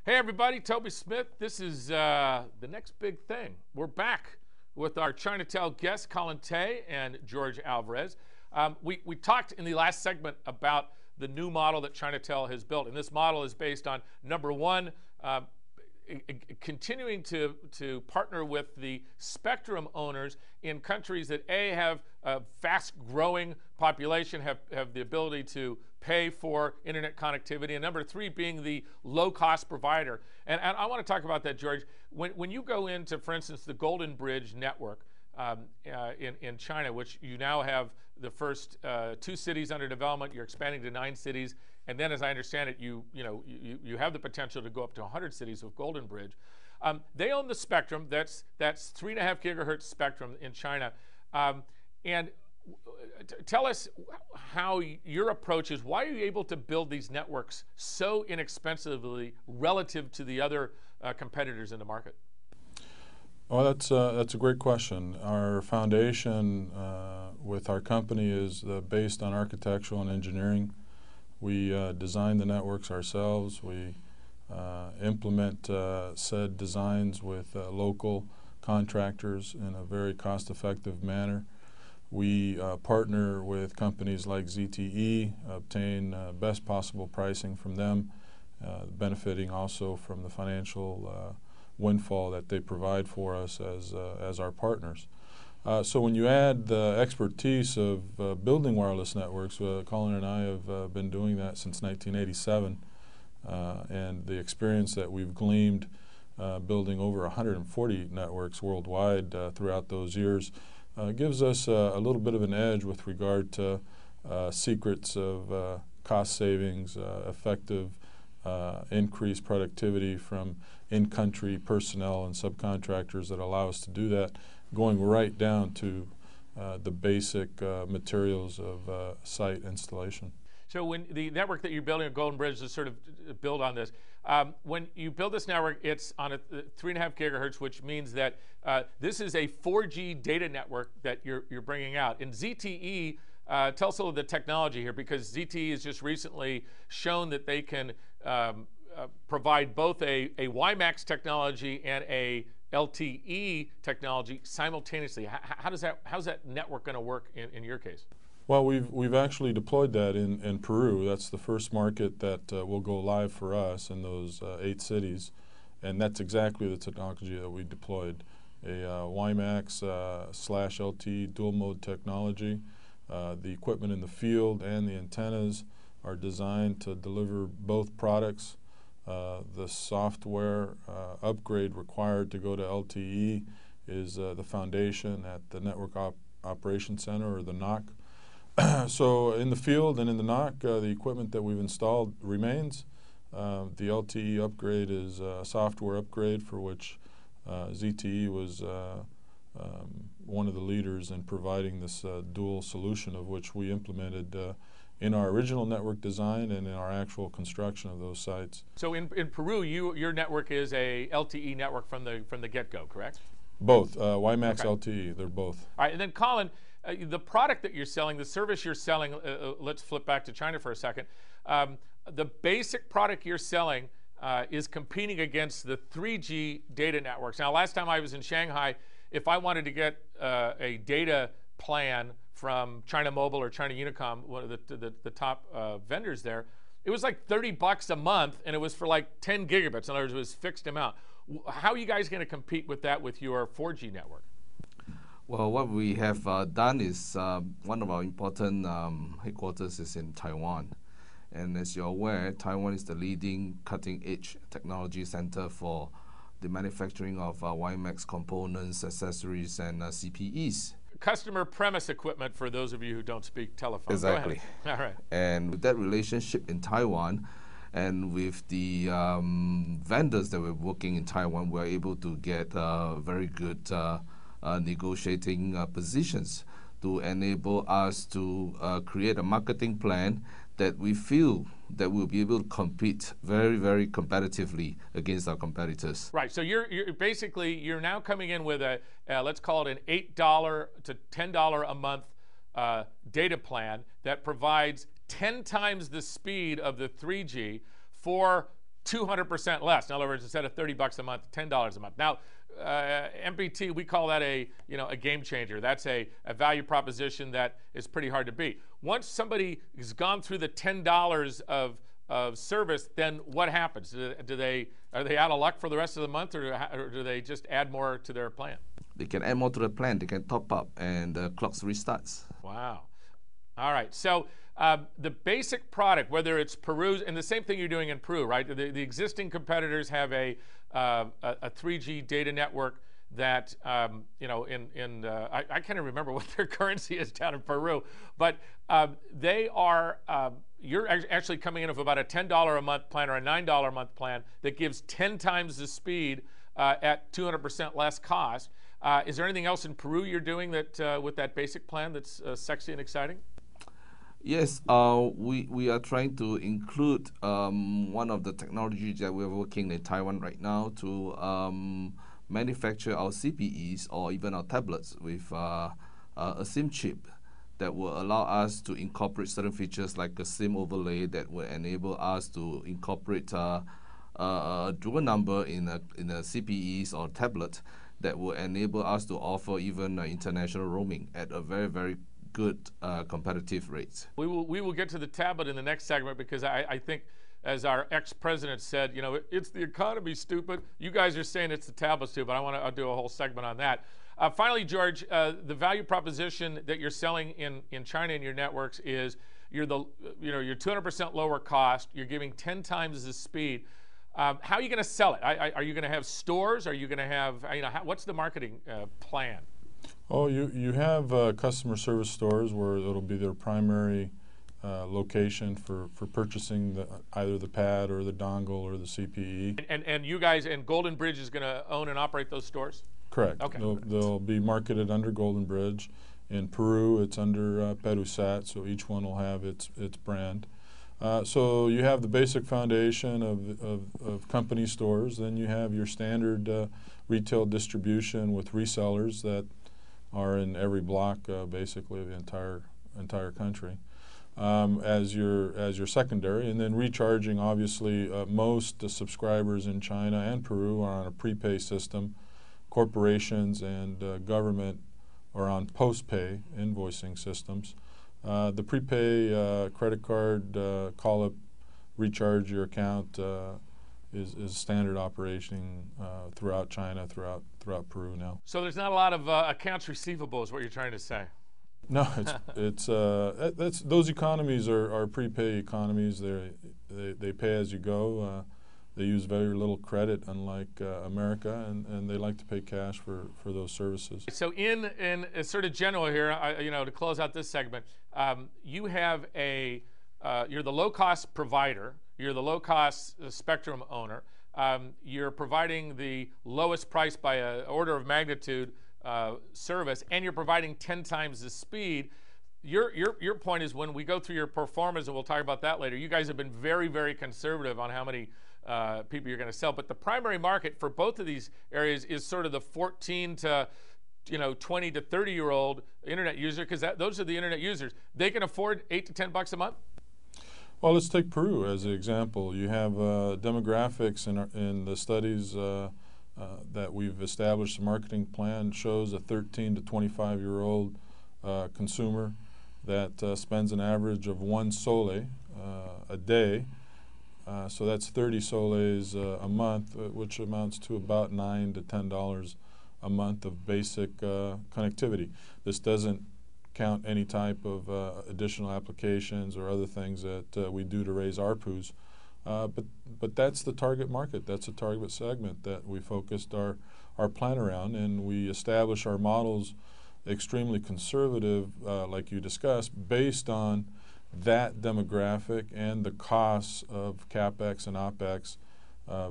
Hey everybody, Toby Smith. This is the next big thing. We're back with our Chinatel guests, Colin and George Alvarez. We talked in the last segment about the new model that Chinatel has built, and this model is based on, number one, continuing to partner with the spectrum owners in countries that have a fast-growing population, have the ability to pay for internet connectivity, and number three, being the low-cost provider. And I want to talk about that, George. When you go into, for instance, the Golden Bridge network in China, which you now have the first 2 cities under development, you're expanding to 9 cities, and then, as I understand it, you have the potential to go up to 100 cities with Golden Bridge. They own the spectrum. That's 3.5 gigahertz spectrum in China. And tell us how your approach is. Why are you able to build these networks so inexpensively relative to the other competitors in the market? Well, that's a great question. Our foundation with our company is based on architectural and engineering. We design the networks ourselves. We implement said designs with local contractors in a very cost-effective manner. We partner with companies like ZTE, obtain best possible pricing from them, benefiting also from the financial windfall that they provide for us as our partners. So when you add the expertise of building wireless networks, Colin and I have been doing that since 1987, and the experience that we've gleaned building over 140 networks worldwide throughout those years gives us a little bit of an edge with regard to secrets of cost savings, effective increased productivity from in-country personnel and subcontractors that allow us to do that, going right down to the basic materials of site installation. So when the network that you're building at Golden Bridge is sort of build on this. When you build this network, it's on a 3.5 gigahertz, which means that this is a 4G data network that you're bringing out. And ZTE, tell us a little of the technology here, because ZTE has just recently shown that they can provide both a WiMAX technology and a LTE technology simultaneously. How's that network going to work in your case? Well, we've actually deployed that in Peru. That's the first market that will go live for us in those 8 cities, and that's exactly the technology that we deployed. A WiMAX / LTE dual mode technology. The equipment in the field and the antennas are designed to deliver both products. The software upgrade required to go to LTE is the foundation at the Network Operations Center, or the NOC. So in the field and in the NOC, the equipment that we've installed remains. The LTE upgrade is a software upgrade for which ZTE was one of the leaders in providing this dual solution, of which we implemented in our original network design and in our actual construction of those sites. So in Peru, your network is a LTE network from the get-go, correct? Both, WiMAX, okay. LTE, they're both. All right, and then Colin, the product that you're selling, the service you're selling, let's flip back to China for a second. The basic product you're selling is competing against the 3G data networks. Now, last time I was in Shanghai, if I wanted to get a data plan from China Mobile or China Unicom, one of the top vendors there, it was like $30 a month, and it was for like 10 gigabits. In other words, it was a fixed amount. How are you guys going to compete with that with your 4G network? Well, what we have done is one of our important headquarters is in Taiwan. And as you're aware, Taiwan is the leading cutting-edge technology center for the manufacturing of WiMAX components, accessories, and CPEs. Customer premise equipment, for those of you who don't speak telephone. Exactly. Go ahead. All right. And with that relationship in Taiwan, and with the vendors that we're working in Taiwan, we're able to get very good negotiating positions to enable us to create a marketing plan that we feel that we'll be able to compete very, very competitively against our competitors. Right. So you're now coming in with a let's call it an $8 to $10 a month data plan that provides 10 times the speed of the 3G for 200% less. In other words, instead of $30 a month, $10 a month. Now, NBT, we call that a game changer. That's a value proposition that is pretty hard to beat. Once somebody has gone through the $10 of service, then what happens? Are they out of luck for the rest of the month, or do they just add more to their plan? They can add more to the plan. They can top up, and the clock restarts. Wow. All right. So the basic product, whether it's Peru, and the same thing you're doing in Peru, right? The existing competitors have a 3G data network that, I can't even remember what their currency is down in Peru, but they are, you're actually coming in with about a $10 a month plan or a $9 a month plan that gives 10 times the speed at 200% less cost. Is there anything else in Peru you're doing that with that basic plan that's sexy and exciting? Yes, we are trying to include one of the technologies that we're working in Taiwan right now to manufacture our CPEs or even our tablets with a SIM chip that will allow us to incorporate certain features like a SIM overlay that will enable us to incorporate a dual number in a CPEs or tablet that will enable us to offer even international roaming at a very, very good competitive rates. We will get to the tablet in the next segment, because I think, as our ex-president said, it's the economy, stupid. You guys are saying it's the tablets too, but I'll do a whole segment on that. Finally, George, the value proposition that you're selling in China in your networks is you're 200% lower cost. You're giving 10 times the speed. How are you going to sell it? Are you going to have stores? Are you going to have, what's the marketing plan? Oh, you have customer service stores where it'll be their primary location for purchasing either the pad or the dongle or the CPE. And you guys, and Golden Bridge is going to own and operate those stores? Correct. Okay. They'll be marketed under Golden Bridge. In Peru, it's under Perusat, so each one will have its brand. So you have the basic foundation of company stores. Then you have your standard retail distribution with resellers that are in every block, basically, of the entire country, as your secondary. And then recharging, obviously, most subscribers in China and Peru are on a prepay system. Corporations and government are on post-pay invoicing systems. The prepay credit card call-up, recharge your account is standard operation throughout China, throughout Peru now. So there's not a lot of accounts receivable, is what you're trying to say? No, it's those economies are prepay economies. They pay as you go. They use very little credit, unlike America, and they like to pay cash for those services. So in sort of general here, to close out this segment, you have you're the low-cost provider, you're the low-cost spectrum owner, you're providing the lowest price by an order of magnitude service, and you're providing 10 times the speed. Your point is, when we go through your performance, and we'll talk about that later, you guys have been very, very conservative on how many people you're going to sell. But the primary market for both of these areas is sort of the 14 to 20 to 30-year-old internet user, because those are the internet users. They can afford $8 to $10 a month. Well, let's take Peru as an example. You have demographics in the studies that we've established. The marketing plan shows a 13 to 25-year-old consumer that spends an average of 1 sole a day. So that's 30 soles a month, which amounts to about $9 to $10 a month of basic connectivity. This doesn't count any type of additional applications or other things that we do to raise ARPUs. But that's the target market. That's a target segment that we focused our plan around, and we establish our models extremely conservative, like you discussed, based on that demographic and the costs of CapEx and OpEx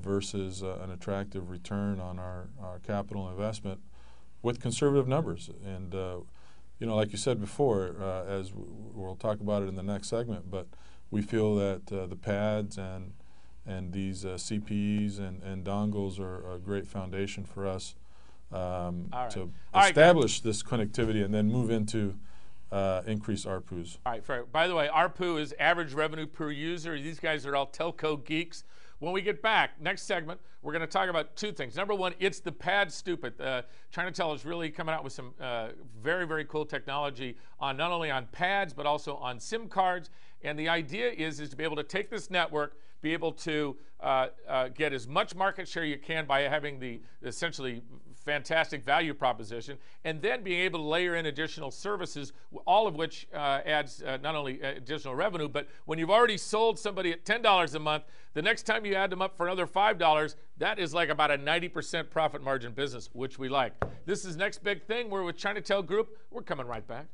versus an attractive return on our capital investment with conservative numbers. And like you said before, as we'll talk about it in the next segment, but we feel that the pads and these CPEs and dongles are a great foundation for us to establish this connectivity and then move into increase ARPUs. All right. By the way, ARPU is average revenue per user. These guys are all telco geeks. When we get back, next segment, we're going to talk about two things. Number one, it's the pad stupid. Chinatel is really coming out with some very, very cool technology on not only on pads, but also on SIM cards. And the idea is to be able to take this network, be able to get as much market share you can by having the essentially fantastic value proposition, and then being able to layer in additional services, all of which adds not only additional revenue, but when you've already sold somebody at $10 a month, the next time you add them up for another $5, that is like about a 90% profit margin business, which we like. This is Next Big Thing. We're with Chinatel Group. We're coming right back.